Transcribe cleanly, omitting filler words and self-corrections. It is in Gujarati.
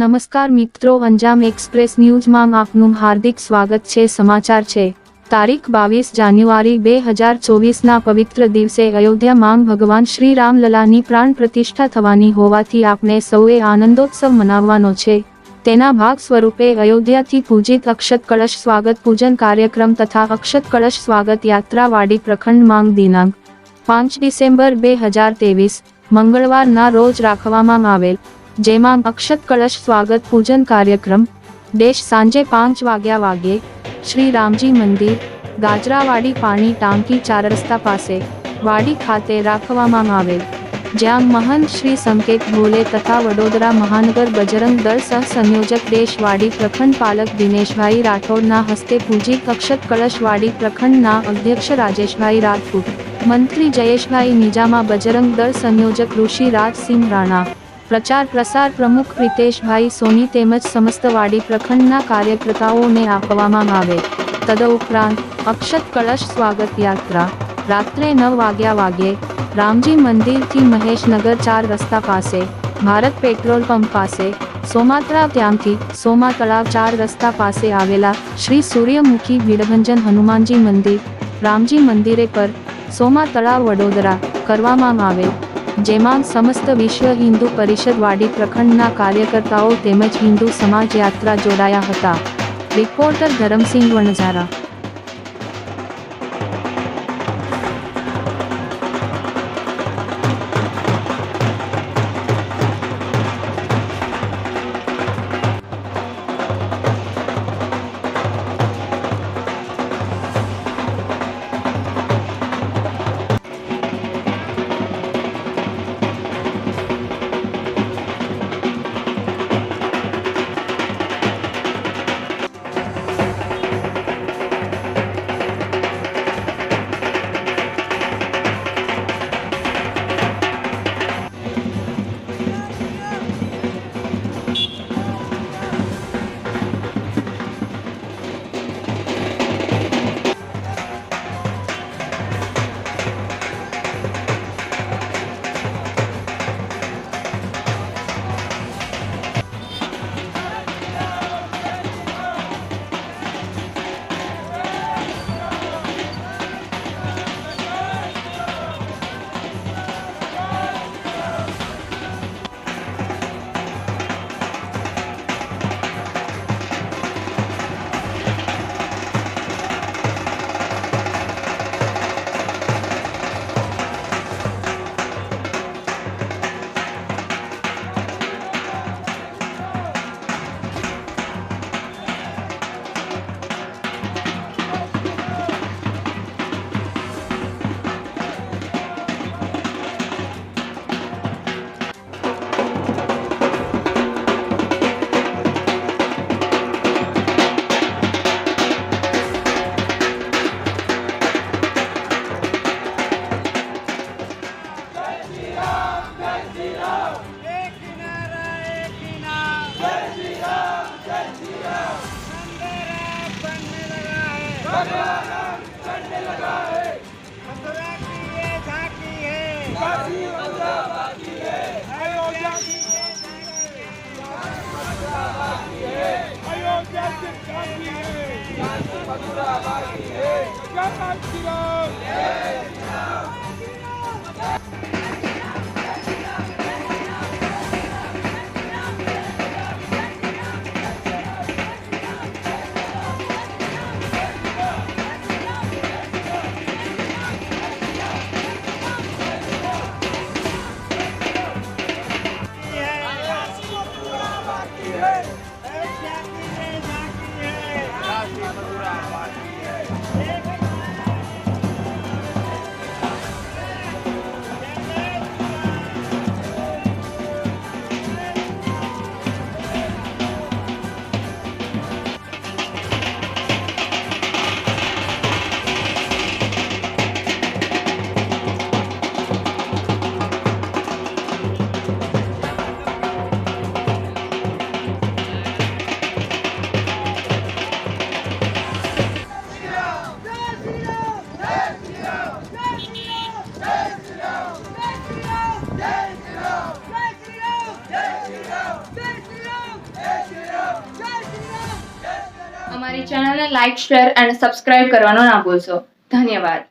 નમસ્કાર મિત્રો, અંજામ એક્સપ્રેસ ન્યૂઝમાં આપનું હાર્દિક સ્વાગત છે। સમાચાર છે તારીખ 22 જાન્યુઆરી 2024ના પવિત્ર દિવસે અયોધ્યામાં ભગવાન શ્રી રામલલાની પ્રાણ પ્રતિષ્ઠા થવાની હોવાથી આપણે સૌએ આનંદોત્સવ મનાવવાનો છે। તેના ભાગ સ્વરૂપે અયોધ્યાથી પૂજિત અક્ષત કળશ સ્વાગત પૂજન કાર્યક્રમ તથા અક્ષત કળશ સ્વાગત યાત્રા વાડી પ્રખંડ દિનાંક 5 ડિસેમ્બર 2023 મંગળવારના રોજ રાખવામાં આવેલ, જેમાં અક્ષત કળશ સ્વાગત પૂજન કાર્યક્રમ સાંજે 5 વાગ્યે શ્રી રામજી મંદિર, ગાજરાવાડી પાણી ટાંકી 4 રસ્તા પાસે વાડી ખાતે રાખવામાં આવેલ, જ્યાં મહંત શ્રી સંકેત ભોલે તથા વડોદરા મહાનગર બજરંગ દળ સહ સંયોજક વાડી પ્રખંડ પાલક દિનેશભાઈ રાઠોડના હસ્તે પૂજિત અક્ષત કળશ વાડી પ્રખંડના અધ્યક્ષ રાજેશભાઈ રાજપૂત, મંત્રી જયેશભાઈ નિજામા, બજરંગ દળ સંયોજક ઋષિ રાજસિંહ રાણા, પ્રચાર પ્રસાર પ્રમુખ પ્રિતેશભાઈ સોની તેમજ સમસ્ત વાડી પ્રખંડના કાર્યકર્તાઓને આપવામાં આવે। તદઉપરાંત અક્ષત કળશ સ્વાગત યાત્રા રાત્રે 9 વાગ્યે રામજી મંદિરથી મહેશનગર 4 રસ્તા પાસે, ભારત પેટ્રોલ પંપ પાસે, સોમા તળાવ, ત્યાંથી સોમા તળાવ 4 રસ્તા પાસે આવેલા શ્રી સૂર્યમુખી ભીડભંજન હનુમાનજી મંદિર, રામજી મંદિરે પર સોમા તળાવ વડોદરા કરવામાં આવેલ, જેમાં સમસ્ત વિશ્વ હિન્દુ પરિષદ વાડી પ્રખંડના કાર્યકર્તાઓ તેમજ હિન્દુ સમાજ યાત્રા જોડાયા હતા। રિપોર્ટર ધરમસિંહ વણઝારા। અમારી ચેનલને લાઇક, શેર અને સબસ્ક્રાઇબ કરવાનું ના ભૂલશો. ધન્યવાદ.